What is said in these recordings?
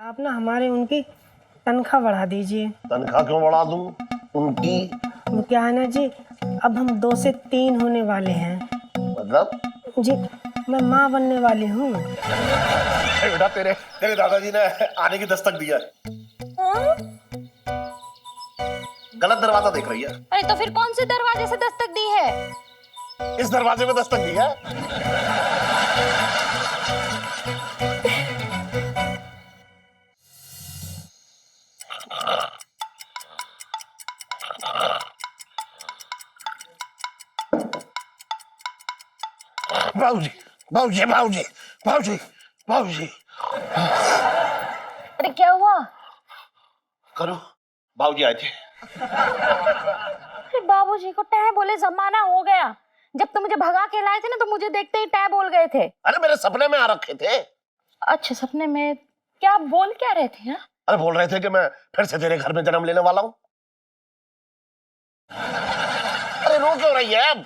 आप ना हमारे उनकी तनख्वाह बढ़ा दीजिए। तनख्वाह क्यों बढ़ा दूं उनकी? वो क्या है ना जी, अब हम 2 से 3 होने वाले हैं। मतलब? जी, मैं माँ बनने वाली हूँ। बेटा तेरे तेरे दादाजी ने आने की दस्तक दिया है। गलत दरवाजा देख रही है। अरे तो फिर कौन से दरवाजे से दस्तक दी है? इस दरवाजे में दस्तक दी है। बाबूजी, बाबूजी, बाबूजी, बाबूजी, बाबूजी। अरे क्या हुआ? करो, बाबूजी आए थे। अरे बाबूजी को टै बोले जमाना हो गया। जब तुम मुझे भगा के लाए थे ना तो मुझे देखते ही टै बोल गए थे। अरे मेरे सपने में आ रखे थे। अच्छा सपने में? क्या बोल क्या रहे थे? अरे बोल रहे थे कि मैं फिर से तेरे घर में जन्म लेने वाला हूँ। अरे रो क्यों रही है अब?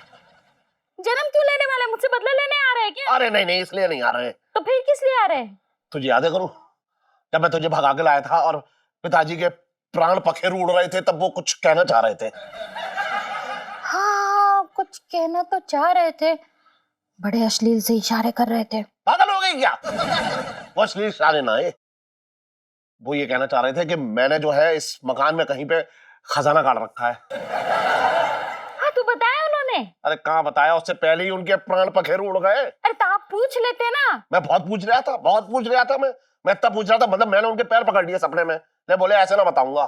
जन्म क्यों लेने वाले? मुझसे बदला लेने आ रहे हैं क्या? अरे नहीं नहीं, इसलिए नहीं आ रहे। तो फिर किस लिए आ रहे हैं? तुझे याद है करूं, जब मैं तुझे भगा के लाया था और पिताजी के प्राण पखेरु उड़ रहे थे, तब वो कुछ कहना चाह रहे थे। हाँ कुछ कहना तो चाह रहे थे, बड़े अश्लील से इशारे कर रहे थे। पागल हो गई क्या? वो अश्लील इशारे ना है, वो ये कहना चाह रहे थे कि मैंने जो है इस मकान में कहीं पे खजाना गाड़ रखा है। हाँ तू बताया उन्होंने? अरे कहाँ बताया, उससे पहले ही उनके प्राण पखेरु उड़ गए। अरे तो आप पूछ लेते ना। मैं बहुत पूछ रहा था, बहुत पूछ रहा था। मैं तब पूछ रहा था, मतलब मैंने उनके पैर पकड़ लिए सपने में। मैं बोले ऐसे ना बताऊंगा,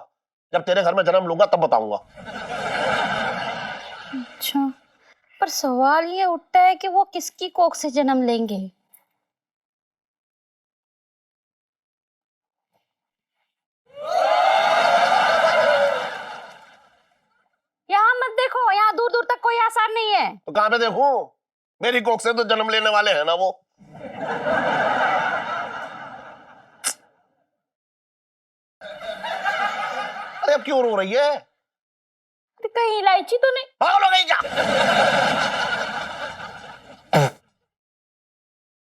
जब तेरे घर में जन्म लूंगा तब बताऊंगा। अच्छा, पर सवाल ये उठता है कि वो किसकी कोख से जन्म लेंगे? यहाँ मत देखो, यहाँ दूर दूर तक कोई आसार नहीं है। तो कहाँ पे देखूं? मेरी कोख से तो जन्म लेने वाले हैं ना वो। अरे अब क्यों रो रही है? तो कहीं इलायची तो नहीं? पागल हो गई क्या?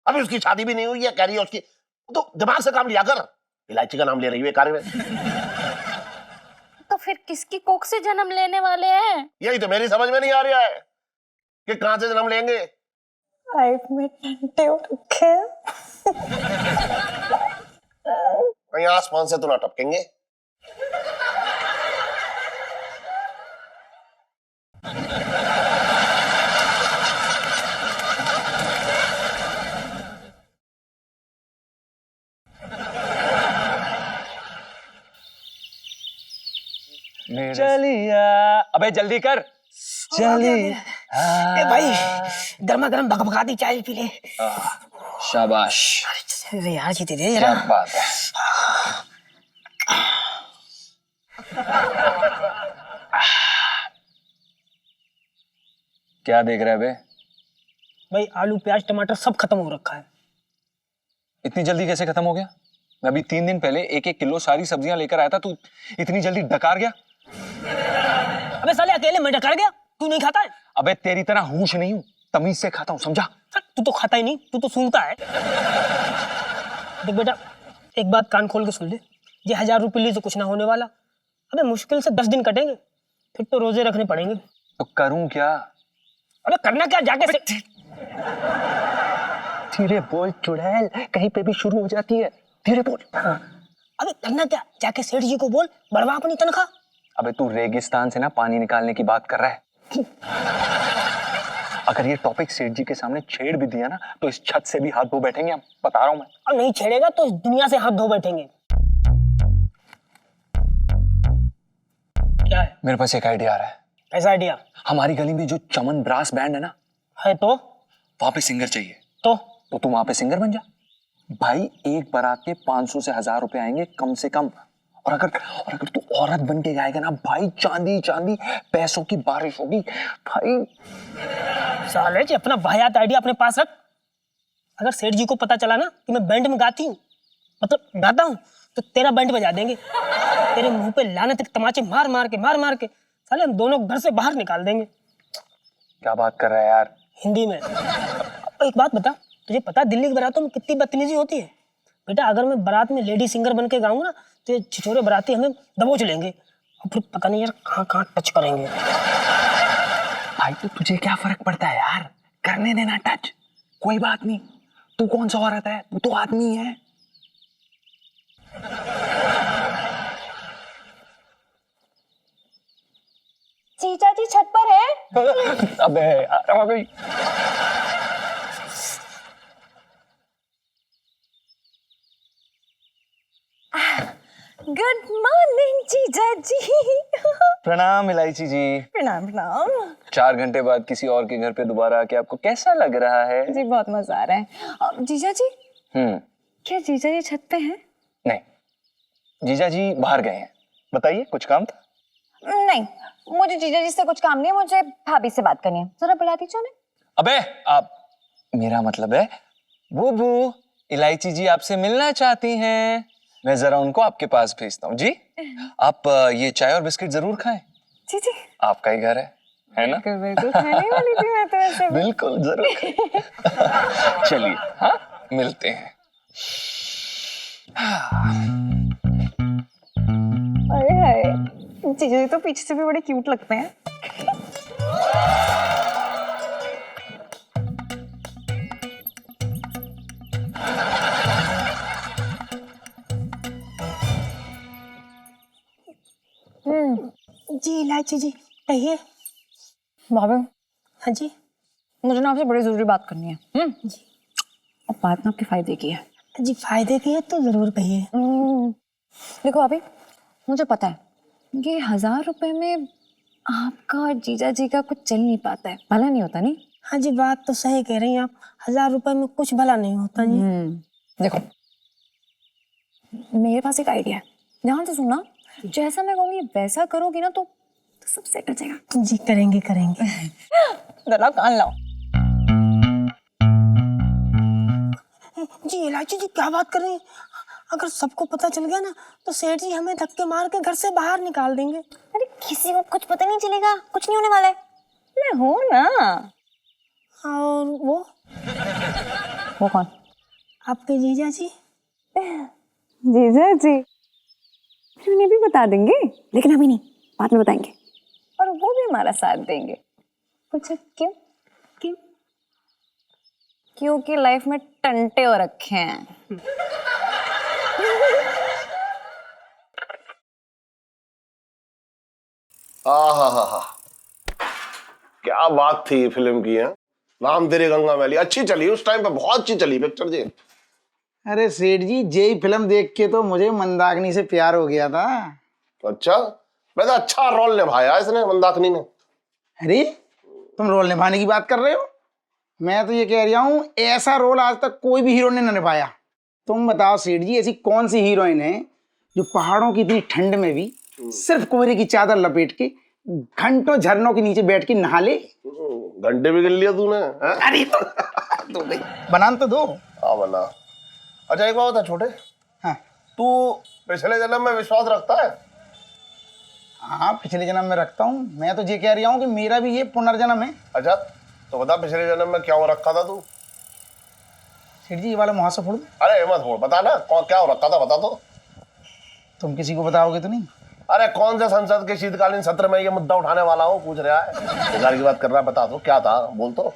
अभी उसकी शादी भी नहीं हुई है, कह रही है उसकी। तो दिमाग से काम लिया कर, इलायची का नाम ले रही है कार्य में। तो फिर किसकी कोख से जन्म लेने वाले हैं? यही तो मेरी समझ में नहीं आ रहा है कि कहां से जन्म लेंगे। लाइफ में टंटे हो रखे हैं। कहीं आसमान से तो ना टपकेंगे। चलिया, अबे जल्दी कर। चली ए भाई, गर्मा गर्म भगभगाती चाय पी ले। शाबाश, अरे यार जीते दे क्या जरा। बात है। क्या देख रहा है बे? भाई आलू प्याज टमाटर सब खत्म हो रखा है। इतनी जल्दी कैसे खत्म हो गया? मैं अभी 3 दिन पहले 1-1 किलो सारी सब्जियां लेकर आया था, तू इतनी जल्दी डकार गया? अबे साले अकेले मैं डकार गया, तू नहीं खाता है? अबे तेरी तरह होश नहीं हूं, तमीज से खाता हूं, समझा? तू तो खाता ही नहीं, तू तो सूंघता है। देख बेटा, एक बात कान खोल के सुन ले, ये 1000 रुपये ली तो कुछ ना होने वाला। अबे मुश्किल से 10 दिन कटेंगे, फिर तो रोजे रखने पड़ेंगे। तो करूं क्या? अबे करना क्या, जाके से धीरे बोल चुड़ैल, कहीं पे भी शुरू हो जाती है, धीरे बोल। अबे करना क्या, जाके सेठ जी को बोल बढ़वा अपनी तनख्वाह। अबे तू रेगिस्तान से ना पानी निकालने की बात कर रहा है। अगर ये टॉपिक सेठ जी के सामने छेड़ भी दिया ना तो इस छत से भी हाथ धो बैठेंगे हम, बता रहा हूं मैं। और नहीं छेड़ेगा तो इस दुनिया से हाथ धो बैठेंगे। क्या है? मेरे पास एक आइडिया आ रहा है। कैसा आइडिया? हमारी गली में जो चमन ब्रास बैंड है ना, है तो वहां पे सिंगर चाहिए। तो तू वहां पे सिंगर बन जा भाई। एक बारात के 500 से 1000 रुपए आएंगे कम से कम। और अगर तू औरत बन के गाएगा ना भाई, चांदी चांदी पैसों की बारिश होगी भाई। साले जी अपना वाहियात आइडिया अपने पास रख। अगर सेठ जी को पता चला ना कि मैं बैंड में गाती हूँ, मतलब गाता हूँ, तो तेरा बैंड बजा देंगे। तेरे मुंह पे लानत के तमाचे मार मार के साले हम दोनों घर से बाहर निकाल देंगे। क्या बात कर रहा है यार? हिंदी में। एक बात बता, तुझे पता है दिल्ली की बारातों में कितनी बदतमीजी होती है? बेटा अगर मैं बारात में लेडी सिंगर बन के गाऊंगा ना तो ये छिछोरे बाराती हमें दबोच लेंगे और फिर पता नहीं यार कहाँ कहाँ टच करेंगे। भाई तो तुझे क्या फर्क पड़ता है यार, करने देना टच, कोई बात नहीं। तू कौन सा औरत है, तू तो आदमी है। जीजा जी छत पर है। अबे यार आ गई। गुड मॉर्निंग जीजा जी। प्रणाम इलायची जी। प्रणाम प्रणाम। 4 घंटे बाद किसी और के घर पे दोबारा आके आपको कैसा लग रहा है? जी बहुत मजा आ रहा है। जीजा जी क्या जीजा जी छत पे हैं? नहीं, जीजा जी बाहर गए हैं। बताइए, कुछ काम था? नहीं, मुझे जीजा जी से कुछ काम नहीं है, मुझे भाभी से बात करनी है। जरा बुला दीजिए उन्हें। अबे आप, मेरा मतलब है बुबू, इलायची जी आपसे मिलना चाहती हैं। मैं जरा उनको आपके पास भेजता हूँ। जी आप ये चाय और बिस्किट जरूर खाएं। जी जी आपका ही घर है ना? बिल्कुल खाने वाली थी मैं तो वैसे भी। बिल्कुल जरूर। चलिए, हाँ मिलते हैं। अरे हाय, जीजा जी तो पीछे से भी बड़े क्यूट लगते हैं। जी इलायची जी कहिए। भाभी हाँ जी। मुझे ना आपसे बड़ी जरूरी बात करनी है। जी। और बात ना आपके फायदे की है। जी फायदे की है तो जरूर कहिए। देखो भाभी, मुझे पता है कि 1000 रुपए में आपका और जीजा जी का कुछ चल नहीं पाता है, भला नहीं होता नहीं। हाँ जी बात तो सही कह रही हैं आप, 1000 रुपए में कुछ भला नहीं होता जी। देखो मेरे पास एक आइडिया है, ध्यान से सुनना। जैसा मैं कहूँगी वैसा करोगी ना तो सब सेट हो जाएगा। जी करेंगे करेंगे। जरा कान लाओ। जी इलायची जी क्या बात कर रही हैं? अगर सबको पता चल गया ना तो सेठ जी हमें धक्के मार के घर से बाहर निकाल देंगे। अरे किसी को कुछ पता नहीं चलेगा, कुछ नहीं होने वाला है। मैं हूँ ना। और वो कौन? आपके जीजा जी। जीजा जी उन्हें भी बता देंगे, लेकिन अभी नहीं, बाद में बताएंगे। और वो भी हमारा साथ देंगे। पूछो क्यों? क्यों? क्योंकि लाइफ में टंटे हो रखे हैं। आहा, क्या बात थी फिल्म की है। राम तेरी गंगा मैली अच्छी चली उस टाइम पे, बहुत अच्छी चली पिक्चर जी। अरे सेठ जी, जेई फिल्म देख के तो मुझे मंदाकिनी से प्यार हो गया था। अच्छा, वैसे अच्छा रोल निभाया इसने मंदाकिनी ने। अरे तुम रोल निभाने की बात कर रहे हो, मैं तो ये कह रहा हूँ ऐसा रोल आज तक कोई भी हीरो ने न निभाया। तुम बताओ सेठ जी, ऐसी कौन सी हीरोइन है जो पहाड़ों की इतनी ठंड में भी सिर्फ कोहरे की चादर लपेट के घंटों झरनों के नीचे बैठ के नहा ले। घंटे भी गिन लिया तूने। अरे तो भाई बनान तो दो। हाँ बना। अच्छा एक बात बता छोटे, हाँ तू पिछले जन्म में विश्वास रखता है? हाँ पिछले जन्म में रखता हूँ। मैं तो ये कह रहा हूँ कि मेरा भी ये पुनर्जन्म है। अच्छा तो बता पिछले जन्म में क्या हो रखा था तू? सेठ जी ये वाला मुहासा फोड़ दो। अरे मत फोड़, बता ना कौन क्या हो रखा था, बता तो। तुम किसी को बताओगे तो नहीं? अरे कौन से संसद के शीतकालीन सत्र में ये मुद्दा उठाने वाला हो, पूछ रहा है, बेकार की बात कर रहा है। बता दो क्या था, बोल तो।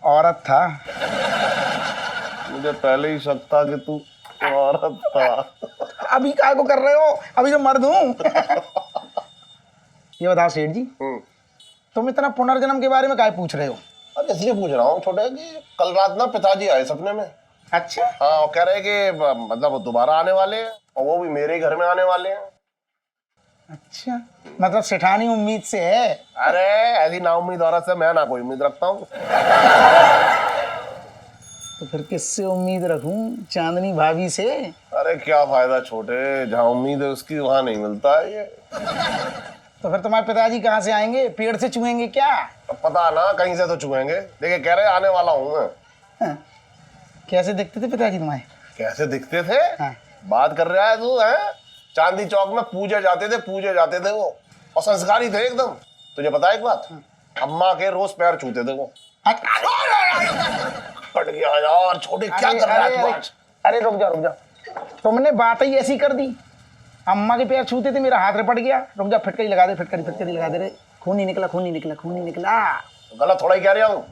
औरत था। मुझे पहले ही शक था कि तू औरत था। अभी काय को कर रहे हो, अभी तो मर्द हूँ। ये बताओ सेठ जी, तुम इतना पुनर्जन्म के बारे में काय पूछ रहे हो? अरे इसलिए पूछ रहा हूँ छोटे कि कल रात ना पिताजी आए सपने में। अच्छा। हाँ, वो कह रहे कि मतलब वो दोबारा आने वाले हैं और वो भी मेरे ही घर में आने वाले हैं। अच्छा, मतलब सेठानी उम्मीद से है? अरे ऐसी नाउम्मीद औरत से मैं ना कोई उम्मीद रखता हूँ। तो फिर किससे उम्मीद रखूं? चांदनी भाभी से। अरे क्या फायदा छोटे, जहाँ उम्मीद है उसकी वहाँ नहीं मिलता है ये। तो फिर तुम्हारे पिताजी कहाँ से आएंगे? पेड़ से चुएंगे क्या? अब पता ना, कहीं से तो चुएंगे। देखिए कह रहे आने वाला हूँ मैं। हाँ। कैसे दिखते थे पिताजी तुम्हारे? कैसे दिखते थे? हाँ। बात कर रहा है तू है? चांदी चौक में पूजे जाते थे वो, और संस्कारी थे एकदम। तुझे पता है एक बात, अम्मा के रोज पैर छूते थे वो। कट गया यार छोटे, क्या कर रहा है तू आज? अरे रुक जा, तुमने बात ही ऐसी कर दी। अम्मा के पैर छूते थे, मेरा हाथ रपट गया। रुक जा, फिटकरी लगा दे, फिटकरी लगा दे रे। खून ही निकला। गलत थोड़ा ही कह रहा हूँ।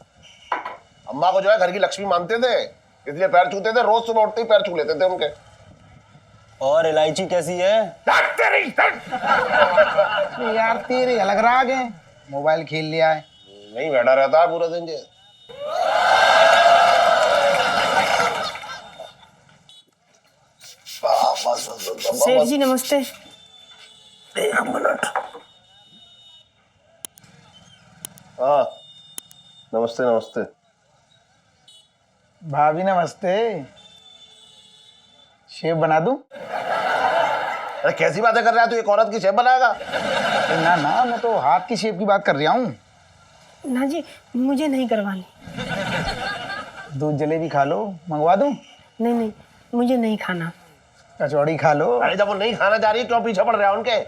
अम्मा को जो है घर की लक्ष्मी मानते थे, इसलिए पैर छूते थे। रोज सुबह उठते ही पैर छू लेते थे उनके। और इलायची कैसी है? यार तेरे अलग राग है, मोबाइल खेल लिया है। नहीं बैठा रहता है पूरा दिन ये। सेठ जी नमस्ते। एक मिनट। हाँ नमस्ते नमस्ते। भाभी नमस्ते। शेफ बना दूं? अरे कैसी बातें कर रहा है तू? एक औरत की शेफ बनाएगा? अरे ना, मैं तो हाथ की शेफ की बात कर रहा हूँ। ना जी, मुझे नहीं करवानी। दूध जलेबी खा लो, मंगवा दूं? नहीं, मुझे नहीं खाना। कचौड़ी खा लो। अरे जब वो नहीं खाना चाह रही क्यों पीछे पड़ रहा है उनके?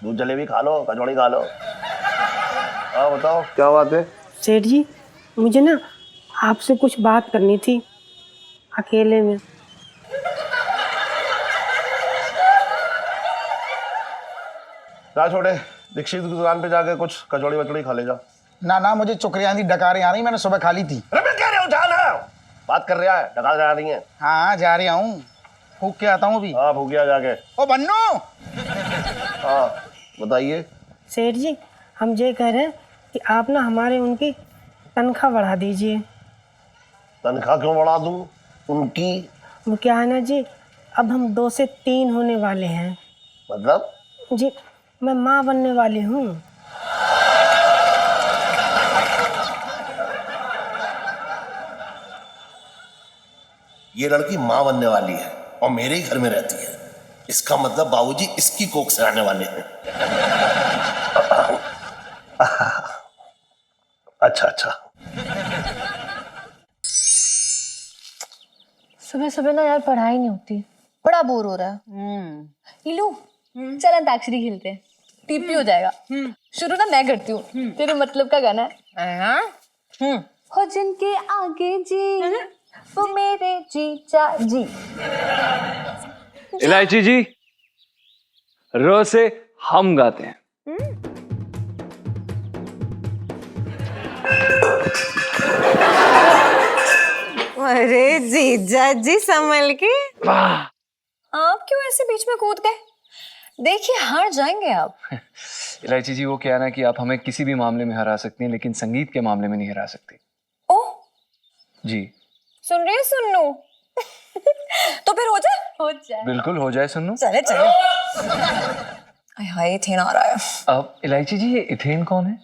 दूध जलेबी खा लो, कचौड़ी खा लो। हाँ बताओ क्या बात है? सेठ जी, मुझे ना आपसे कुछ बात करनी थी अकेले में। जा छोटे, दीक्षित की दुकान पे जाके कुछ कचौड़ी वचौड़ी खा ले जा। ना, मुझे चुकरियां दी डकारें आ रही, मैंने सुबह खा ली थी। अरे मैं कह रहा हूँ जा ना। बात कर रहा है, डकार जा रही है। हाँ जा रहा हूँ, फूक के आता हूँ अभी। हाँ भूकिया जाके। ओ बन्नू। हाँ बताइए। सेठ जी, हम ये कह रहे हैं कि आप ना हमारे उनकी तनख्वाह बढ़ा दीजिए। तनख्वाह क्यों बढ़ा दूं उनकी? वो क्या है ना जी, अब हम 2 से 3 होने वाले हैं। मतलब? जी, मैं माँ बनने वाली हूँ। ये लड़की माँ बनने वाली है और मेरे ही घर में रहती है। इसका मतलब बाबूजी इसकी कोख से आने वाले हैं। अच्छा। सुबह सुबह ना यार पढ़ाई नहीं होती, बड़ा बोर हो रहा है। लीलू चल अंताक्षरी खेलते हैं, टीपी हो जाएगा। शुरू ना मैं करती हूँ, तेरे मतलब का गाना है। हो जिनके आगे जी वो मेरे जीजा जी। इलायची जी, रो से हम गाते हैं। अरे जीजा जी संभल के। आप क्यों ऐसे बीच में कूद गए? देखिए हार जाएंगे आप। इलायची जी, वो क्या है ना कि आप हमें किसी भी मामले में हरा सकती हैं, लेकिन संगीत के मामले में नहीं हरा सकती। ओह जी सुन रही है सुन्नू? तो फिर हो जाए। बिल्कुल हो जाए सुन्नू। चले आय हाय इथेन आ रहा है। अब इलायची जी, ये इथेन कौन है?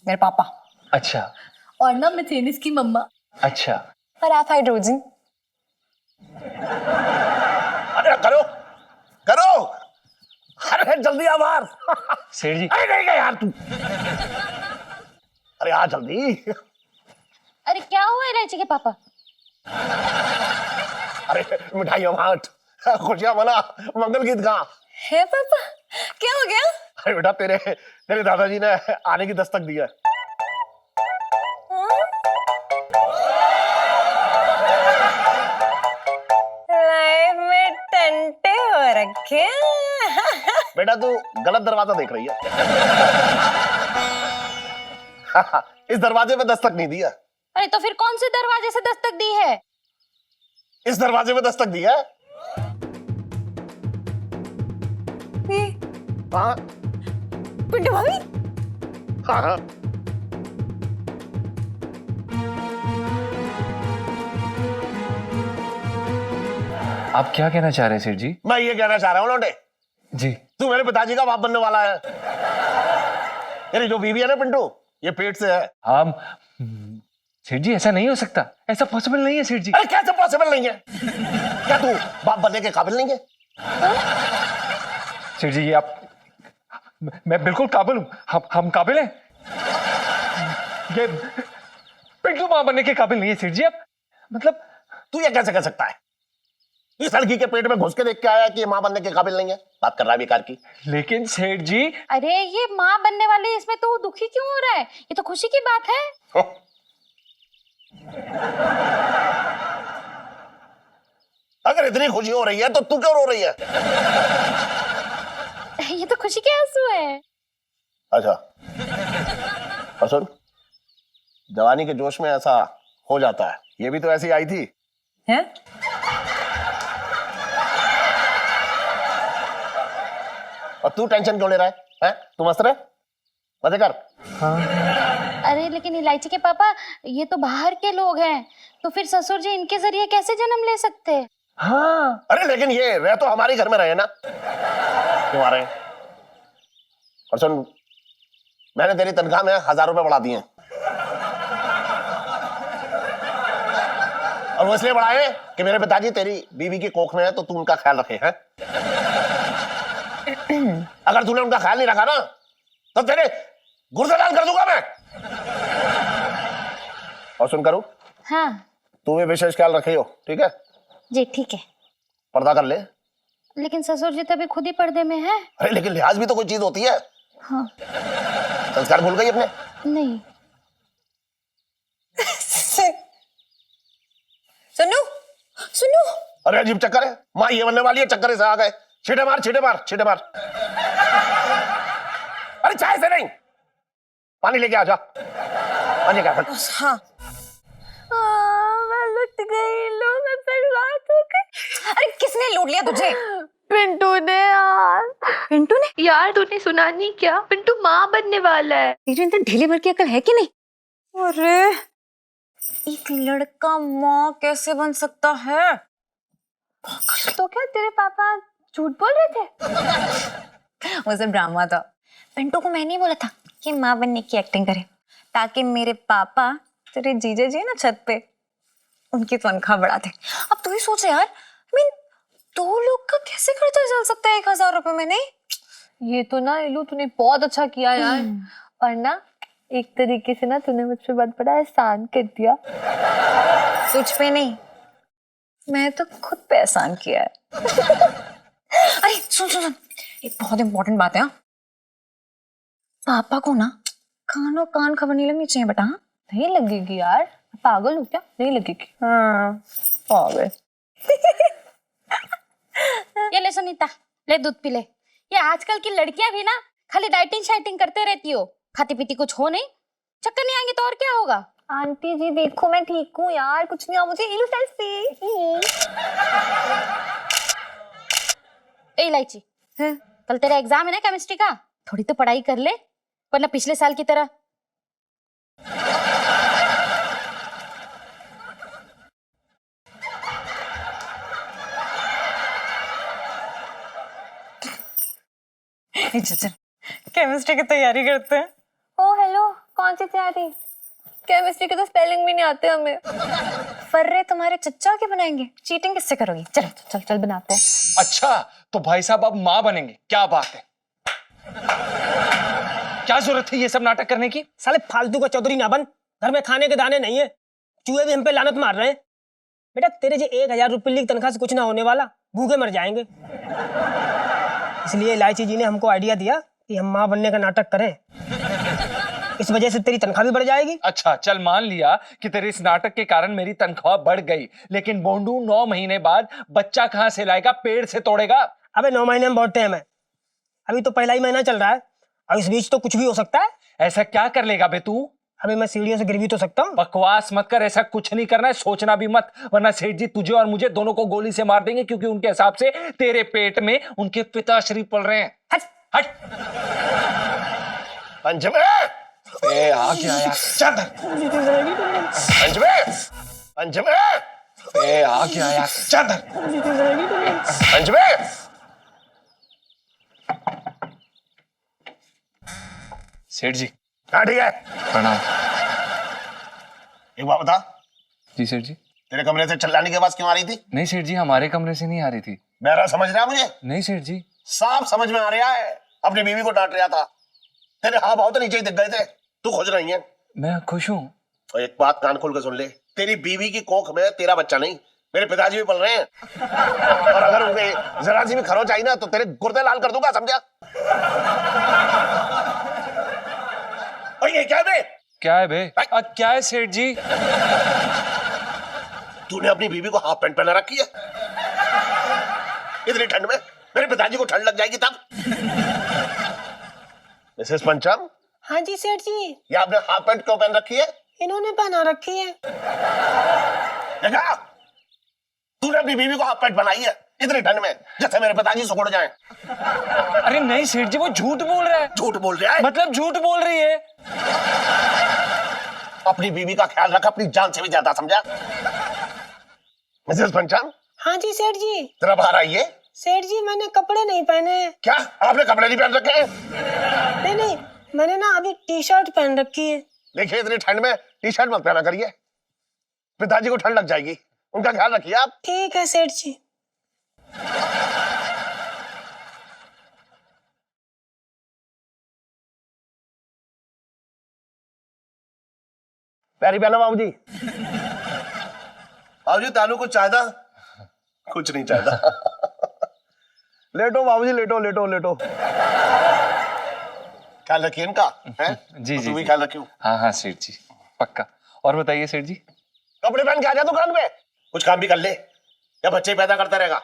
मेरे पापा। अच्छा और ना मिथेन इसकी मम्मा। अच्छा। और आप हाइड्रोजन। अरे करो। अरे जल्दी आ बाहर। सेठ जी, अरे नहीं यार तू। अरे आ जल्दी। अरे क्या हुआ इलायची के पापा? अरे मिठाइयाँ बांट, खुशियां मना, मंगल गीत गा। है पापा, क्या हो गया? अरे बेटा तेरे दादाजी ने आने की दस्तक दी है। लाइफ में टंटे हो रखे। बेटा तू गलत दरवाजा देख रही है। इस दरवाजे में दस्तक नहीं दिया। अरे तो फिर कौन से दरवाजे से दस्तक दी है? इस दरवाजे में दस्तक दिया। हाँ पिंटू भाभी, हाँ। आप क्या कहना चाह रहे हैं सेठ जी? मैं ये कहना चाह रहा हूँ लौंडे, जी तू मेरे पिताजी का बाप बनने वाला है। तेरी जो बीवी है ना पिंटू, ये पेट से है। हम सेठ जी, ऐसा नहीं हो सकता, ऐसा पॉसिबल नहीं है सेठ जी। अरे कैसे पॉसिबल नहीं है? क्या तू बाप बनने के काबिल नहीं है? सेठ जी, ये आप, मैं बिल्कुल काबिल हूँ। हम काबिल हैं। ये पिंटू मां बनने के काबिल नहीं है सेठ जी। आप मतलब तू ये कैसे कह सकता है? इस लड़की के पेट में घुस के देख के आया कि ये मां बनने के काबिल नहीं है? बात कर रहा है बेकार की। लेकिन सेठ जी, अरे ये माँ बनने वाले, इसमें तो दुखी क्यों हो रहा है? ये तो खुशी की बात है। अगर इतनी खुशी हो रही है तो तू क्यों रो रही है? ये तो खुशी के आंसू है। अच्छा, और सुन, जवानी के जोश में ऐसा हो जाता है। ये भी तो ऐसी आई थी। हैं? और तू टेंशन क्यों ले रहा है? हैं? तू मस्त रहे, मजे कर। अरे लेकिन इलायची के पापा, ये तो बाहर के लोग हैं, तो फिर ससुर जी इनके जरिए कैसे जन्म ले सकते? हाँ, अरे लेकिन ये रह तो हमारे घर में रहे ना, क्यों आ रहे हैं? और सुन, मैंने तेरी तनख्वाह में 1000 रुपए बढ़ा दिए हैं। और वो इसलिए बढ़ाए कि मेरे पिताजी तेरी बीवी की कोख में है तो तू उनका ख्याल रखे हैं। अगर तूने उनका ख्याल नहीं रखा ना तो तेरे गुर्दे लाल कर दूंगा मैं। और सुन करूं, हाँ तू भी विशेष ख्याल रखे हो, ठीक है? जी ठीक है। पर्दा कर ले। लेकिन ससुर जी तो अभी खुद ही पर्दे में है। अरे लेकिन लिहाज भी तो कोई चीज होती है। हाँ। संस्कार भूल गई अपने? नहीं। सुनो सुनो, अरे अजीब चक्कर है, माँ ये बनने वाली है, चक्कर से आ गए। छींटे मार छींटे मार छींटे मार। अरे चाय से नहीं, पानी लेके आ जा। पानी क्या? हाँ। मैं लुट गई, लो मैं बर्बाद हो गई। अरे किसने लूट लिया तुझे? पिंटू ने यार। पिंटू ने? यार तूने सुना नहीं क्या, पिंटू माँ बनने वाला है। तेरे अंदर ढीले भर की अकल है कि नहीं? अरे एक लड़का माँ कैसे बन सकता है? तो क्या तेरे पापा झूठ बोल रहे थे? वो सब ड्रामा था। पिंटू को मैंने ही बोला था कि माँ बनने की एक्टिंग करे, ताकि मेरे पापा, तेरे जीजा जी है ना छत पे, उनकी तनख्वाह बढ़ा दे। अब तू ही सोच यार, मीन 2 लोग का कैसे खर्चा चल सकता है 1000 रुपए में? नहीं, ये तो ना इलू तूने बहुत अच्छा किया यार। और ना एक तरीके से ना तूने मुझ पे बहुत बड़ा एहसान कर दिया। तुझ पे नहीं, मैं तो खुद पे एहसान किया है। अरे सुन सुन सुन, एक बहुत इंपॉर्टेंट बात है। हाँ, पापा को ना कानों कान खबर नहीं लगनी चाहिए बेटा। हाँ? नहीं लगेगी यार, पागल हो क्या? नहीं लगेगी। हाँ पागल। ये ले सुनीता, ले दूध पी ले। ये आजकल की लड़कियां भी ना खाली डाइटिंग शाइटिंग करते रहती हो, खाती पीती कुछ हो नहीं, चक्कर नहीं आएंगे तो और क्या होगा? आंटी जी देखो मैं ठीक हूँ यार, कुछ नहीं हुआ मुझे। इलू सेल्फी। ए इलायची, कल तेरा एग्जाम है ना केमिस्ट्री का, थोड़ी तो पढ़ाई कर ले, वरना पिछले साल की तरह। चल केमिस्ट्री की तैयारी करते हैं। ओ हेलो, कौन सी तैयारी? केमिस्ट्री के तो स्पेलिंग भी नहीं आते हमें। फर्रे तुम्हारे चच्चा के बनाएंगे, चीटिंग किससे करोगी? चल चल चल बनाते हैं। अच्छा तो भाई साहब अब माँ बनेंगे, क्या बात है। क्या जरूरत है ये सब नाटक करने की? साले फालतू का चौधरी ना बन, घर में खाने के दाने नहीं है, चूहे भी हम पे लानत मार रहे हैं। बेटा तेरे जो 1000 रुपये की तनख्वाह से कुछ ना होने वाला, भूखे मर जाएंगे। इसलिए इलायची जी ने हमको आइडिया दिया कि हम माँ बनने का नाटक करें, इस वजह से तेरी तनख्वाह भी बढ़ जाएगी। अच्छा चल मान लिया कि तेरे इस नाटक के कारण मेरी तनख्वाह बढ़ गई, लेकिन बोंडू 9 महीने बाद बच्चा कहाँ से लाएगा, पेड़ से तोड़ेगा? अबे 9 महीने में बहुत टाइम है, अभी तो पहला ही महीना चल रहा है, और इस बीच तो कुछ भी हो सकता है। ऐसा क्या कर लेगा बे तू? अबे मैं सीढ़ियों से गिर भी तो सकता हूँ। बकवास मत कर, ऐसा कुछ नहीं करना है, सोचना भी मत, वरना सेठ जी तुझे और मुझे दोनों को गोली से मार देंगे, क्योंकि उनके हिसाब से तेरे पेट में उनके पिताश्री पल रहे हैं। हट हट। पंचमे ए आ गया यार, चल पंचमे पंचमे ए आ गया यार, चल पंचमे। सेठ जी हाँ ठीक है, प्रणाम। एक बात बता, जी सेठ जी। तेरे कमरे से चिल्लाने की आवाज क्यों आ रही थी? नहीं सेठ जी, हमारे कमरे से नहीं आ रही थी। मेरा समझ रहा है मुझे? नहीं सेठ जी। साफ समझ में आ रहा है, अपनी बीवी को डांट रहा था, तेरे हाव भाव तो नीचे ही दिख गए थे, तू खुश नहीं है। मैं खुश हूँ। और एक बात कान खोल के सुन ले, तेरी बीवी की कोख में तेरा बच्चा नहीं, मेरे पिताजी भी पल रहे हैं। और अगर उनके जरा सी भी खरोच आई ना तो तेरे गुर्दे लाल कर दूंगा, समझा? और ये क्या बे? क्या है बे? क्या है सेठ जी? तूने अपनी बीवी को हाफ पैंट पहना रखी है, इतनी ठंड में मेरे पिताजी को ठंड लग जाएगी तब। मिसेस पंचम, हाँ जी सेठ जी। ये आपने हाफ पैंट क्यों पहन रखी है? इन्होंने पहना रखी है। देखा, तूने अपनी बीवी को हाफ पैंट बनाई है इतनी ठंड में, जैसे मेरे पिताजी सुकड़ जाएं। अरे नहीं सेठ जी, वो झूठ बोल रहा है। झूठ बोल रहा है? मतलब झूठ बोल रही है। अपनी बीवी का ख्याल रख, अपनी जान से भी ज्यादा, समझा? मिसेस पंचम। हाँ जी सेठ जी। जरा बाहर आइए। सेठ जी मैंने कपड़े नहीं पहने हैं। क्या आपने कपड़े नहीं पहन रखे हैं? नहीं नहीं, मैंने ना अभी टी शर्ट पहन रखी है। देखिए इतनी ठंड में टी शर्ट मत पहना करिए, पिताजी को ठंड लग जाएगी, उनका ख्याल रखिए आप। ठीक है सेठ जी। पैरी पहना बाबूजी। बाबूजी तालू कुछ चाहता? कुछ नहीं चाहता। लेटो बाबूजी, लेटो लेटो लेटो। ख्याल रखिए इनका, हैं? जी तो जी तू भी जी। ख्याल रखियो। हाँ हाँ सेठ जी, पक्का। और बताइए सेठ जी। कपड़े पहन के आ जा दुकान पे, कुछ काम भी कर ले, या बच्चे पैदा करता रहेगा।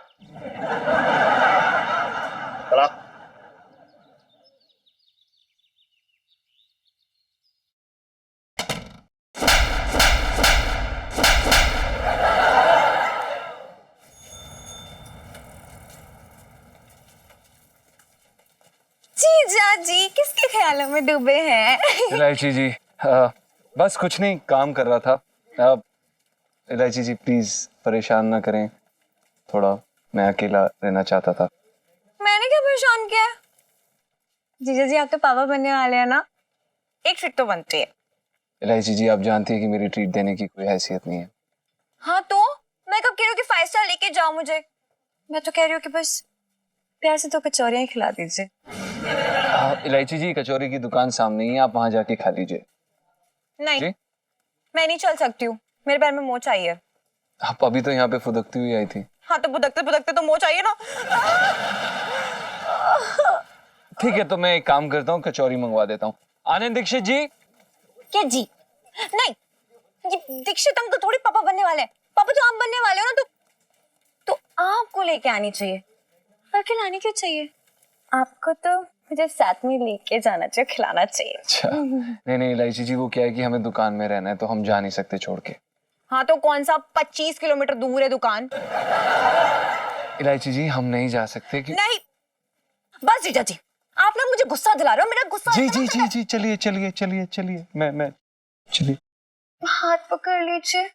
चला। जीजा जी किसके ख्यालों में डूबे हैं? इलायची जी, बस कुछ नहीं, काम कर रहा था। इलायची जी प्लीज परेशान ना करें, थोड़ा मैं अकेला रहना चाहता था। मैंने क्या परेशान किया? जीजा जी आप तो पापा बनने वाले हैं ना, एक ट्रीट तो बनती है। इलायची जी आप जानती हैं कि मेरी ट्रीट देने की कोई हैसियत नहीं है। हाँ तो मैं कब कह रही हूँ कि 5 स्टार लेके जाओ मुझे, मैं तो कह रही हूँ कि बस प्यार से 2 कचौरियां खिला दीजिए। इलायची जी कचौरी की दुकान सामने ही है, आप वहां जाके खा लीजिए। नहीं जी? मैं नहीं चल सकती हूँ, मेरे पैर में मोच चाहिए। आप अभी तो यहाँ पे फुदकती हुई आई थी। हाँ तो बुदकते बुदकते तो मोच चाहिए ना। ठीक है तो मैं एक काम करता हूँ, कचौरी मंगवा देता हूँ। आनंद दीक्षित जी। क्या जी? नहीं, ये दीक्षित अंकल थोड़ी पापा बनने वाले हैं, पापा तो आप बनने वाले हो ना, तो आपको लेके आनी चाहिए। और खिलानी क्यों चाहिए? आपको तो मुझे साथ में लेके जाना चाहिए, खिलाना चाहिए। अच्छा नहीं नहीं इलायची जी, वो क्या है कि हमें दुकान में रहना है तो हम जा नहीं सकते छोड़ के। हाँ तो कौन सा 25 किलोमीटर दूर है दुकान? इलायची जी हम नहीं जा सकते कि... नहीं बस जीजा जी, आप ना मुझे गुस्सा दिला रहे हो, मेरा गुस्सा जी जी जी जी, चलिए चलिए चलिए चलिए, मैं चलिए। हाथ पकड़ लीजिए,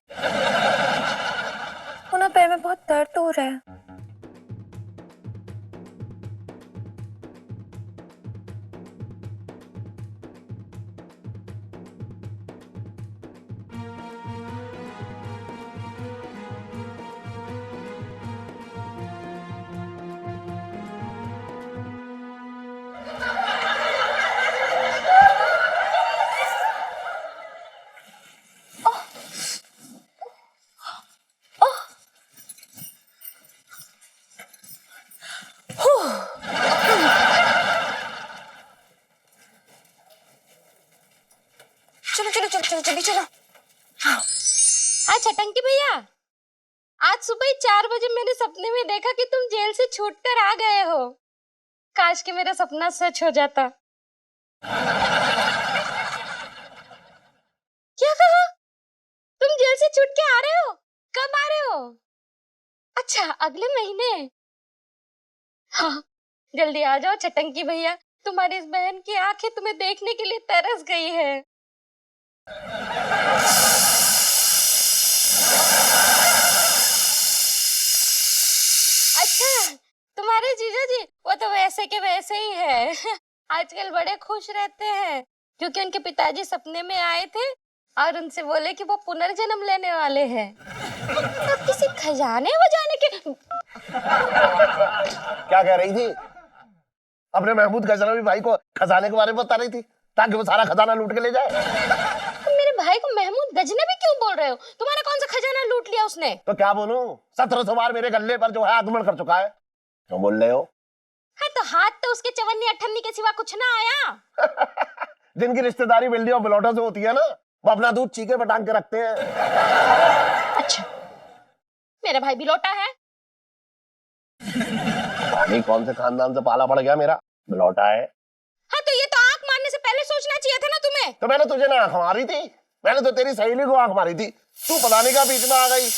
ना पैर में बहुत दर्द हो रहा है। चलो चलो चलो चलो चलो चलो। अच्छा टंकी भैया, आज सुबह ही 4 बजे मैंने सपने में देखा कि तुम जेल से छूटकर आ गए हो। काश कि मेरा सपना सच हो जाता। क्या कहा? तुम जेल से छूट के आ रहे हो? कब आ रहे हो? अच्छा अगले महीने। हाँ जल्दी आ जाओ छटंकी भैया, तुम्हारी इस बहन की आंखें तुम्हें देखने के लिए तरस गई है। अच्छा तुम्हारे जीजा जी वो तो वैसे के वैसे ही है। आजकल बड़े खुश रहते हैं क्योंकि उनके पिताजी सपने में आए थे और उनसे बोले कि वो पुनर्जन्म लेने वाले हैं। तो किसी खजाने वजाने के... क्या कह रही थी? अपने महमूद गजनवी भाई को खजाने के बारे में बता रही थी ताकि वो सारा खजाना लूट के ले जाए। तुम मेरे भाई को महमूद गजनवी क्यों बोल रहे हो? तुम्हारा कौन सा खजाना लूट लिया उसने? तो क्या बोलूं, 1700 बार मेरे गले पर जो है आक्रमण कर चुका है। क्यों बोल रहे हो? हाँ तो हाथ तो उसके चवन्नी अठन्नी के सिवा कुछ ना आया। जिनकी रिश्तेदारी बिल्ली और बिलौटों से होती है ना, वो अपना दूध चीखे पे टांग के रखते हैं। अच्छा मेरा भाई बिलौटा है? नहीं कौन से खानदान से पाला पड़ गया मेरा, लौटा है। हाँ तो ये तो आंख मारने से पहले सोचना चाहिए था ना तुम्हें। तो मैंने तुझे ना आंख मारी थी, मैंने तो तेरी सहेली को आंख मारी थी, तू पता नहीं क्या बीच में आ गई।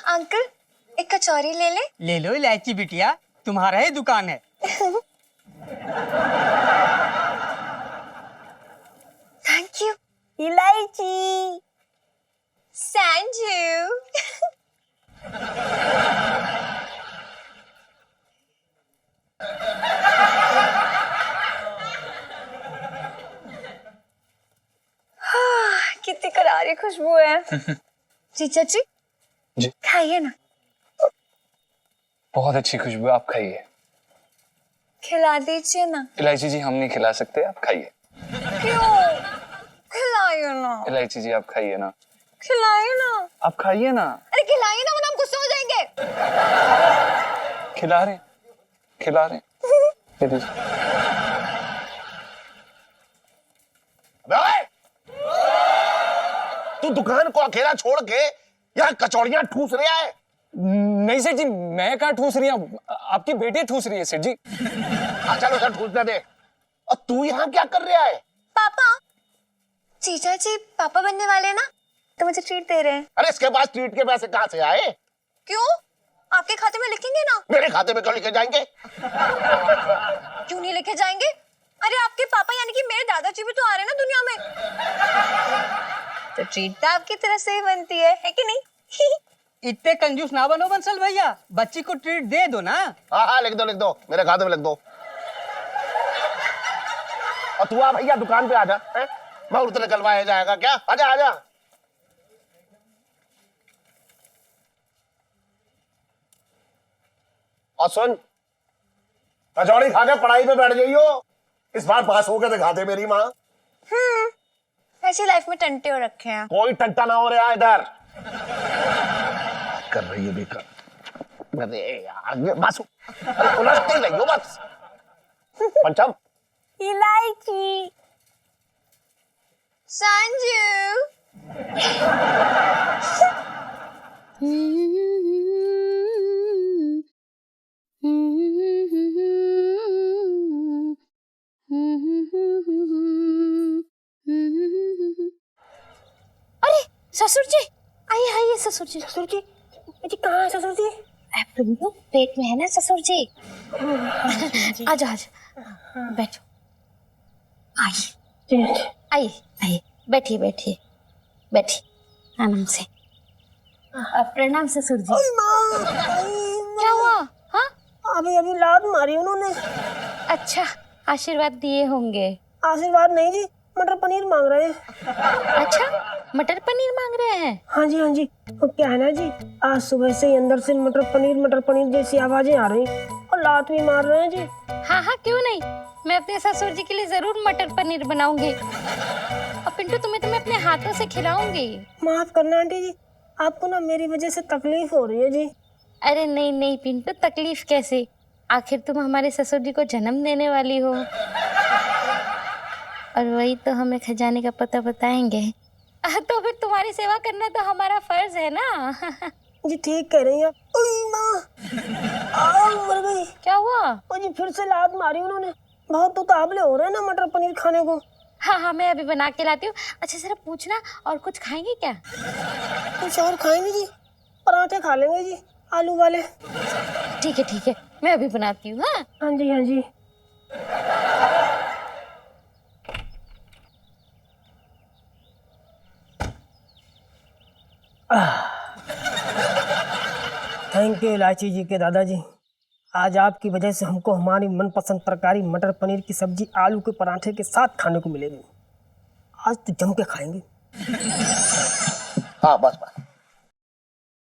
अंकल एक कचौरी ले ले। ले लो इलायची बिटिया, तुम्हारा ही दुकान है। Thank you. इलायची संजू। कितनी करारी खुशबू है। जीजा जी जी खाइए ना। बहुत अच्छी खुशबू, आप खाइए। खिला दीजिए ना। इलायची जी हम नहीं खिला सकते, आप खाइए। क्यों? खिलाइए ना। इलायची जी आप खाइए ना। खिलाइए ना। आप खाइए ना। अरे खिलाइए ना वरना हम गुस्सा हो जाएंगे। खिला रहे ये दीजिए। तू दुकान को अकेला छोड़ के यहाँ कचौड़ियां ठूस रहा है। नहीं सेठ जी, मैं कहाँ ठूस रही हूँ, आपकी बेटी ठूस रही है सेठ जी। चलो सर ठूसने दे। और तू यहाँ क्या कर रहा है? पापा, जीजा जी पापा बनने वाले हैं ना, तो मुझे ट्रीट दे रहे हैं। अरे इसके पास ट्रीट के पैसे कहाँ से आए? क्यों? आपके खाते में लिखेंगे ना। मेरे खाते में क्यों लिखे जाएंगे? क्यों नहीं लिखे जाएंगे? अरे आपके पापा यानी कि मेरे दादाजी भी तो आ रहे हैं ना दुनिया में, तो ट्रीट तो आपकी तरफ से ही बनती है कि नहीं? इतने कंजूस ना बनो बंसल भैया, बच्ची को ट्रीट दे दो ना। हाँ लिख दो, मेरे खाते में लिख दो। और तू आ भैया दुकान पे आजा, मुहूर्त निकलवाया जाएगा क्या? आजा आजा। और सुन, कचौड़ी खा के पढ़ाई पे बैठ जाइयो, इस बार पास होकर दिखा दे मेरी माँ। ऐसी लाइफ में टंटे हो रखे हैं। कोई टंटा ना हो रहा इधर। कर रही है बेकार। अरे यार बस उलझते नहीं हो बस। पंचम इलायची संजू। अरे ससुर जी, आइए आइए ससुर जी। ससुर जी, जी कहाँ है ससुर जी? पिंटू पेट में है ना ससुर जी। आजा आजा, बैठो। आइए आइए आइए, बैठिए बैठिए बैठिए आराम से। प्रणाम ससुर जी। क्या हुआ? हाँ अभी अभी लात मारी उन्होंने। अच्छा, आशीर्वाद दिए होंगे। आशीर्वाद नहीं जी, मटर पनीर मांग रहे हैं। अच्छा, मटर पनीर मांग रहे हैं? हाँ जी वो क्या है ना जी, आज सुबह से ही अंदर से मटर पनीर जैसी आवाजें आ रही और लात भी मार रहे हैं जी। हाँ हाँ क्यों नहीं, मैं अपने ससुर जी के लिए जरूर मटर पनीर बनाऊंगी। और पिंटू तुम्हें तो मैं अपने हाथों से खिलाऊंगी। माफ करना आंटी जी, आपको ना मेरी वजह से तकलीफ हो रही है जी। अरे नहीं नहीं पिंटू, तकलीफ कैसे, आखिर तुम हमारे ससुर जी को जन्म देने वाली हो, और वही तो हमें खजाने का पता बताएंगे। तो फिर तुम्हारी सेवा करना तो हमारा फर्ज है ना। जी ठीक कह रही हैं। ओए माँ, मर गई। क्या हुआ? ओ जी फिर से लात मारी उन्होंने, बहुत उतावले हो रहे हैं ना मटर पनीर खाने को। हाँ हाँ मैं अभी बना के लाती हूँ। अच्छा जरा पूछना, और कुछ खाएंगे क्या? कुछ और खाएंगे जी? पराठे खा लेंगे जी, आलू वाले। ठीक है, मैं अभी बनाती हूँ। हाँ जी। थैंक यू इलायची जी के दादाजी, आज आपकी वजह से हमको हमारी मनपसंद तरकारी मटर पनीर की सब्जी आलू के पराठे के साथ खाने को मिलेगी। आज तो जम के खाएंगे। हाँ बस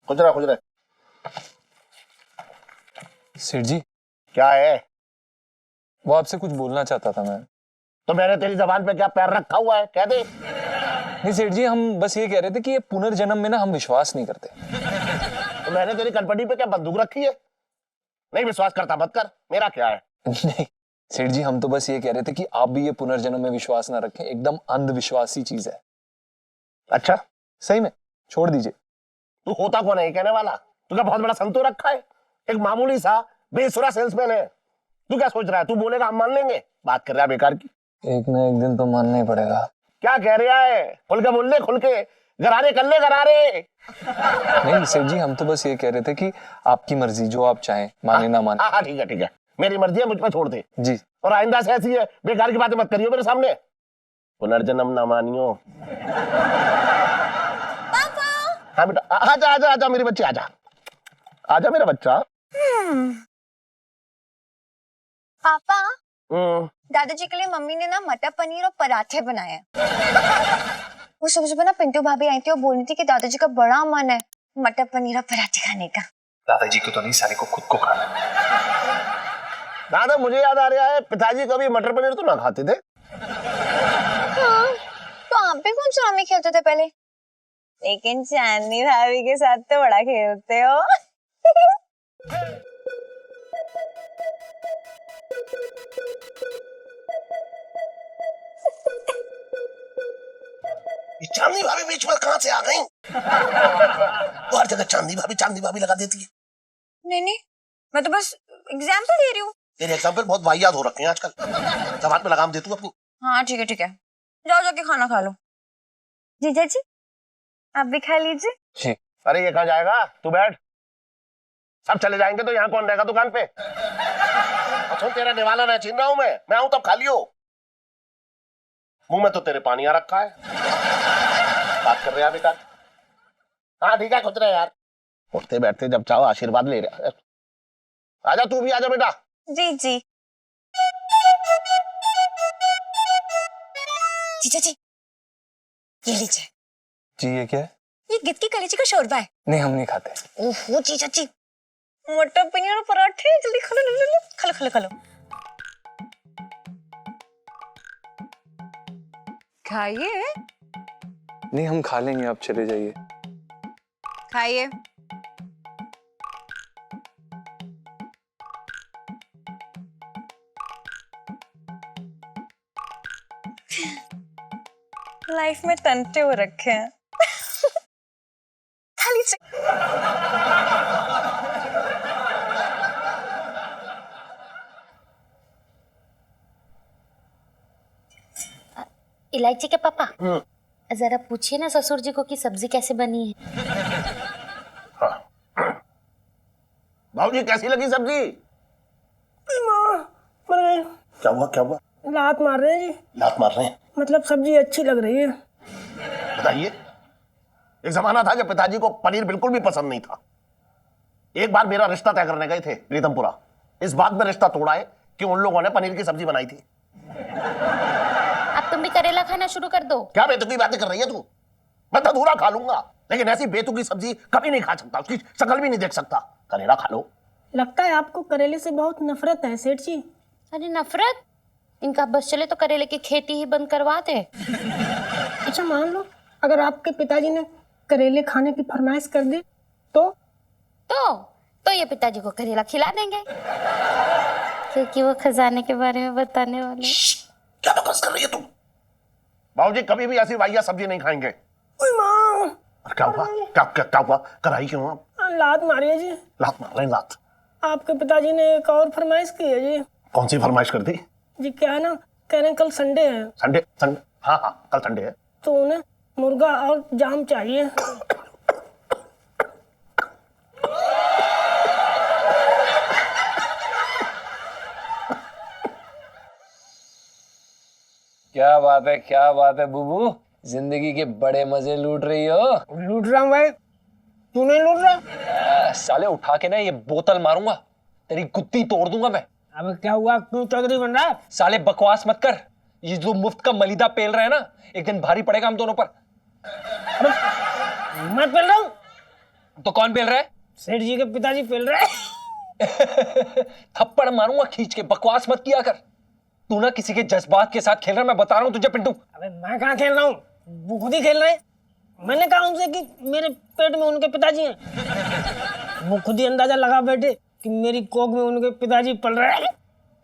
खुश रहे। सेठ जी क्या है? वो आपसे कुछ बोलना चाहता था मैं। तो मैंने तेरी जबान पे क्या पैर रखा हुआ है, कह दे। नहीं सेठ जी, हम बस ये कह रहे थे कि ये पुनर्जन्म में ना हम विश्वास नहीं करते। तो मैंने तेरी कनपटी पे क्या बंदूक रखी है? नहीं विश्वास करता मत कर, मेरा क्या है। नहीं सेठ जी, हम तो बस ये कह रहे थे कि आप भी ये पुनर्जन्म में विश्वास ना रखें, एकदम अंधविश्वासी चीज है। अच्छा सही में छोड़ दीजिए। तू होता कौन है ये कहने वाला? तू क्या बहुत बड़ा संतो रखा है? एक मामूली सा बेसुरा सेल्समैन है। तू क्या सोच रहा है? तू बोलेगा हम मान लेंगे? बात कर रहा है बेकार की। एक ना एक दिन तो मानना ही पड़ेगा। क्या कह रहा है? खुल के बोल ले, खुल के। गरारे कर ले गरारे। नहीं सेठ जी, हम तो बस ये कह रहे थे कि आपकी मर्जी, जो आप चाहें, माने ना माने। हाँ ठीक है ठीक है, मेरी मर्जी है, मुझ पर छोड़ दे। जी। और आइंदा से ऐसी है बेकार की बातें मत करियो मेरे सामने। पुनर्जन्म ना मानियो। हाँ बेटा, आजा आजा आजा मेरी बच्ची, आजा आजा मेरा बच्चा। पापा, दादाजी के लिए मम्मी ने ना मटर पनीर और पराठे बनाए हैं। वो सुबह सुबह ना पिंटू भाभी आई थी और बोल रही थी कि दादाजी का बड़ा मन है मटर पनीर और पराठे खाने का। दादाजी को तो नहीं, सारे को खुद को खाना। दादा मुझे याद आ रहा है, पिताजी कभी मटर पनीर तो ना खाते थे। हाँ, तो आप भी कौन सा मम्मी खेलते थे पहले? लेकिन चांदनी भाभी के साथ तो बड़ा खेलते हो। ये चांदनी भाभी बीच में कहां से आ गई? वो हर जगह चांदनी भाभी लगा देती है। नहीं, मैं तो बस एग्जाम्पल दे रही हूँ। तेरे एग्जाम्पल बहुत वाहियात हो रखे हैं आजकल। जबान पे लगाम दे तू अपनी। हाँ ठीक है, जाओ जाके खाना खा लो। जीजा जी आप भी खा लीजिए। जी। अरे ये कहाँ जाएगा? तू बैठ। सब चले जाएंगे तो यहाँ कौन रहेगा दुकान पे? अच्छा तेरा निवाला ना छीन रहा हूँ मैं आऊँ तब खा लियो। मुंह में तो तेरे पानी आ रखा है। बात कर रहे हैं बेटा। हाँ ठीक है, खुद रहे यार। उठते बैठते जब चाहो आशीर्वाद ले रहा। आजा तू भी आजा बेटा। जी जीजा जी ये लीजिए। जी ये क्या है? ये गिद्ध की कलेजी का शोरबा है। नहीं हम नहीं खाते। ओहो जीजा जी, मटर पनीर और पराठे, जल्दी खा लो। खा लो। खाइए। नहीं हम खा लेंगे, आप चले जाइए। खाइए। लाइफ में तंटे हो रखे हैं। खा लीजिए। इलायची के पापा, जरा पूछिए ना ससुर जी को कि सब्जी कैसे बनी है। भाऊजी कैसी लगी सब्जी? मर गए। क्या हुआ? लात मार रहे हैं जी। लात मार रहे हैं? मतलब सब्जी अच्छी लग रही है। बताइए। एक जमाना था जब पिताजी को पनीर बिल्कुल भी पसंद नहीं था। एक बार मेरा रिश्ता तय करने गए थे प्रीतमपुरा। इस बात में रिश्ता तोड़ा है कि उन लोगों ने पनीर की सब्जी बनाई थी। अब तुम भी करेला खाना शुरू कर दो। क्या बेतुकी बातें कर रही है तू? मैं अधूरा खा लूंगा, लेकिन ऐसी बेतुकी सब्जी कभी नहीं खा सकता, उसकी शक्ल भी नहीं देख सकता। करेला खा लो। लगता है आपको करेले से बहुत नफरत है सेठ जी। अरे नफरत, इनका बस चले तो करेले की खेती ही बंद करवा दे। अच्छा मान लो अगर आपके पिताजी ने करेले खाने की फरमाइश कर दी तो ये पिताजी को करेला खिला देंगे, क्योंकि वो खजाने के बारे में बताने वाले। क्या बकवास कर रही है तू? बाबूजी कभी भी ऐसी वाहिया सब्जी नहीं खाएंगे। ओए माँ, क्या हुआ? क्या हुआ? कराई क्यों आप? लात मारी है जी। लात मार रहे हैं? लात? आपके पिताजी ने एक और फरमाइश की है जी। कौन सी फरमाइश कर दी जी? क्या है ना, कह रहे हैं कल संडे है। संडे? हाँ कल संडे है। तो उन्हें मुर्गा और जाम चाहिए। क्या बात है बुबू, जिंदगी के बड़े मजे लूट रही हो। लूट रहा हूँ भाई, तू नहीं लूट रहा? साले उठा के ना ये बोतल मारूंगा, तेरी गुत्ती तोड़ दूंगा मैं। अब क्या हुआ, क्यों चौधरी बन रहा है? साले बकवास मत कर, ये जो मुफ्त का मलिदा पेल रहे हैं ना, एक दिन भारी पड़ेगा हम दोनों पर। मैं पेल रहा हूँ? तो कौन पेल रहा है? सेठ जी के पिताजी पेल रहे हैं। थप्पड़ मारूंगा खींच के, बकवास मत किया कर। तू ना किसी के जज्बात के साथ खेल रहा है, मैं बता रहा हूँ तुझे पिंटू। अबे मैं कहाँ खेल रहा हूँ? वो खुद ही खेल रहे हैं। मैंने कहा उनसे कि मेरे पेट में उनके पिताजी हैं। वो खुद ही अंदाजा लगा बैठे कि मेरी कोख में उनके पिताजी पल रहे हैं।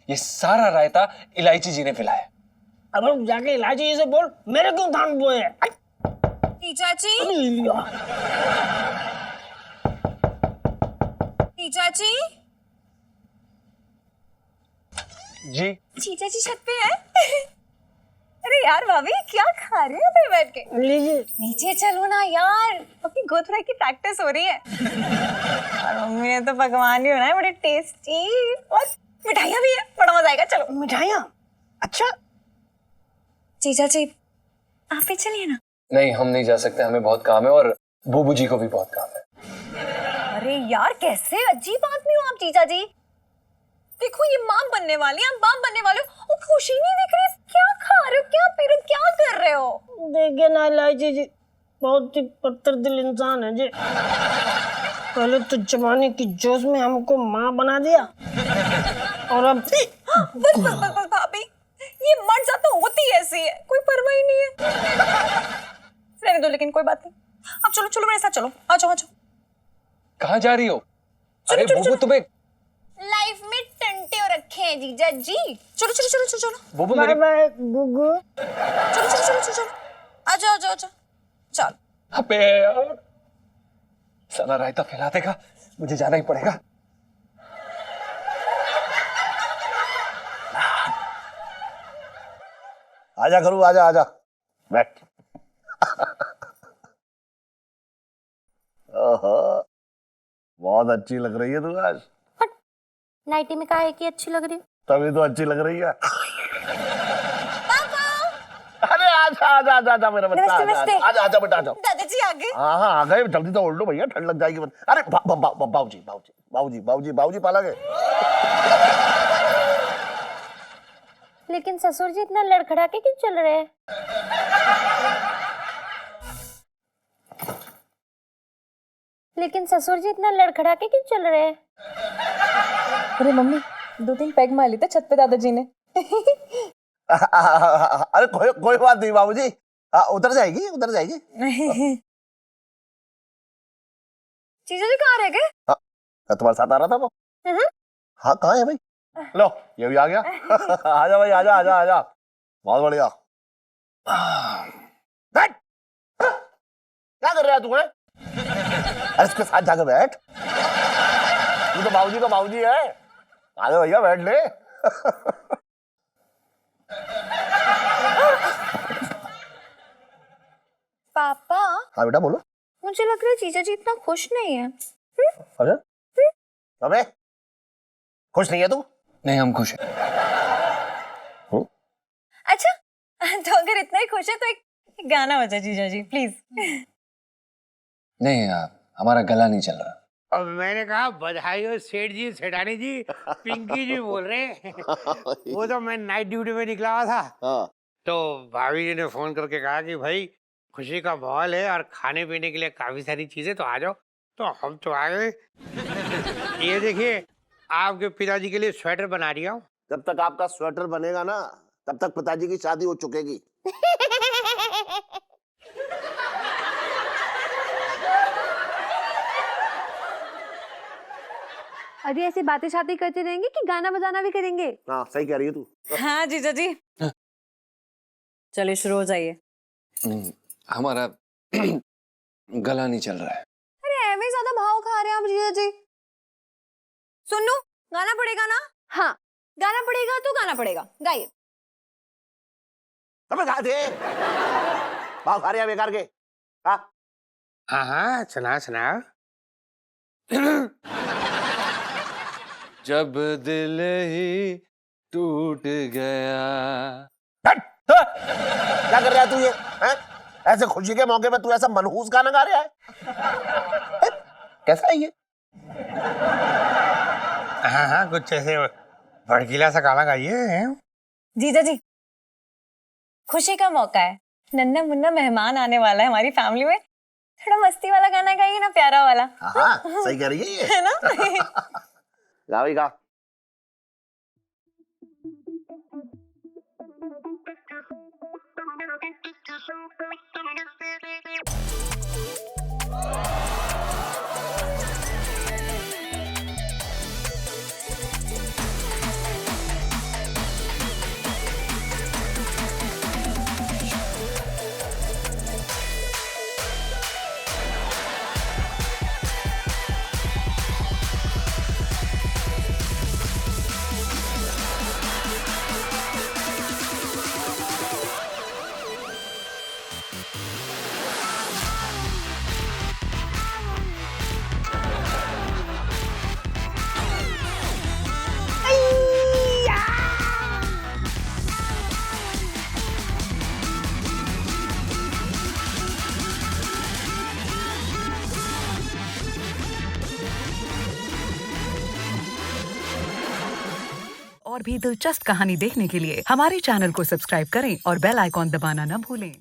ये सारा रायता इलायची जी ने पिलाया। अब जाके इलायची जी से बोल मेरे क्यों धान बोए हैं। चाची, चाची, जी जीजा जी छत पे है। अरे यार भाभी क्या खा रही हो फिर बैठ के? लीजिए। नीचे चलो ना यार, अपनी गोथरा की प्रैक्टिस हो रही है। और मम्मी ने तो पकवान भी बनाए बड़े टेस्टी, और मिठाइयाँ भी है, बड़ा मजा आएगा। चलो। मिठाइयाँ? अच्छा। जीजा जी आप भी चलिए ना। नहीं, हम नहीं जा सकते, हमें बहुत काम है और बूबू जी को भी बहुत काम है। अरे यार कैसे अजीब आदमी हो आप जीजा जी। देखो ये माँ बनने वाली है, आप बाप बनने वाले हो और खुशी नहीं दिख रही। क्या खा रहे हो, क्या पी रहे हो, क्या कर रहे हो? देखिए ना इलायची जी, बहुत ही पत्थर दिल इंसान है जी। पहले तो जवानी की जोश में हमको माँ बना दिया और अब बस भाभी, ये मर्द जात तो होती ऐसी है, कोई परवाह ही नहीं है। रहने दो, लेकिन कोई बात नहीं। अब चलो चलो मेरे साथ चलो, आ जाओ आ जाओ। कहाँ जा रही हो? अरे बूबू तुम्हें लाइफ में टंटे हो रखे हैं जीजा जी। चलो चलो चलो चलो चलो। बूबू बाय मेरे बाय गुगु। चलो चलो चलो चलो आ जाओ आ जाओ आ जाओ। चल। अबे यार, साला रायता फैला देगा, मुझे जाना ही पड़ेगा। आजा करू, आजा आजा बैठ। ओहो, बहुत अच्छी लग रही है तू आज। नाइटी में काहे की अच्छी लग रही है? तभी तो अच्छी लग रही है। अरे आजा आजा आजा आजा मेरा बच्चा, नमस्ते, आजा नमस्ते। आजा आजा बेटा, आजा। दादाजी आ गए। हाँ हाँ आ गए, जल्दी तो ओढ़ लो भैया, ठंड लग जाएगी। अरे बाबूजी बाबूजी बाबूजी बाबूजी बाबूजी पाला गए। लेकिन ससुर जी इतना लड़खड़ा के क्यों चल रहे हैं? लेकिन ससुर जी इतना लड़खड़ा के क्यों चल रहे हैं? अरे मम्मी 2-3 पैग मार ली थे छत पे दादाजी ने। अरे कोई बात नहीं बाबूजी, उतर जाएगी उतर जाएगी। जीजा जी कहाँ रह गए? तुम्हारे साथ आ रहा था वो। हाँ कहाँ है भाई? लो ये भी आ गया। आजा भाई, आजा आजा आजा, बहुत बढ़िया। बैठ। क्या कर रहा है तू? अरे इसके साथ जाकर बैठ, तू तो बाबूजी का बाबूजी है। आजा भैया बैठ ले। पापा हाँ बेटा बोलो। मुझे लग रहा है जीजा जी इतना खुश नहीं है। अरे अबे खुश नहीं है तू? नहीं, हम खुश हैं। अच्छा तो अगर इतना ही खुश है तो एक गाना बजा जीजा जी प्लीज। नहीं हमारा गला नहीं चल रहा। और मैंने कहा बधाई हो सेठ जी, सेठानी जी, पिंकी जी बोल रहे हैं। वो तो मैं नाइट ड्यूटी में निकला हुआ था, हाँ। तो भाभी जी ने फोन करके कहा कि भाई खुशी का माहौल है और खाने पीने के लिए काफी सारी चीजें, तो आ जाओ। तो हम तो आ गए। ये देखिए आपके पिताजी के लिए स्वेटर बना रही हूँ। जब तक आपका स्वेटर बनेगा ना तब तक पिताजी की शादी हो चुकेगी। अरे ऐसी बातें शादी करते रहेंगे कि गाना बजाना भी करेंगे? हाँ सही कह रही है तू। हाँ जीजा जी चलिए शुरू हो जाइए। हमारा गला नहीं चल रहा है। अरे ऐਵੇਂ ज्यादा भाव खा रहे हैं आप जीजा जी। सुनो गाना पड़ेगा ना? हाँ गाना पड़ेगा तो गाना पड़ेगा, गाइए। अबे गा दे, भाव खा रहे हैं बेकार के। हाँ हाँ हाँ सुना सुना। जब दिल ही टूट गया। क्या कर रहा है तू ये? हैं? ऐसे खुशी के मौके पे तू ऐसा मनहूस गाना गा रहा है? कैसा है ये? हाँ हाँ कुछ ऐसे भड़कीला सा गाना गाइए। जीजा जी खुशी का मौका है, नन्ना मुन्ना मेहमान आने वाला है हमारी फैमिली में, थोड़ा मस्ती वाला गाना गाइए ना, प्यारा वाला। हाँ सही कह रही है ये। है ना? गा भाई गा। और भी दिलचस्प कहानी देखने के लिए हमारे चैनल को सब्सक्राइब करें और बेल आइकॉन दबाना न भूलें।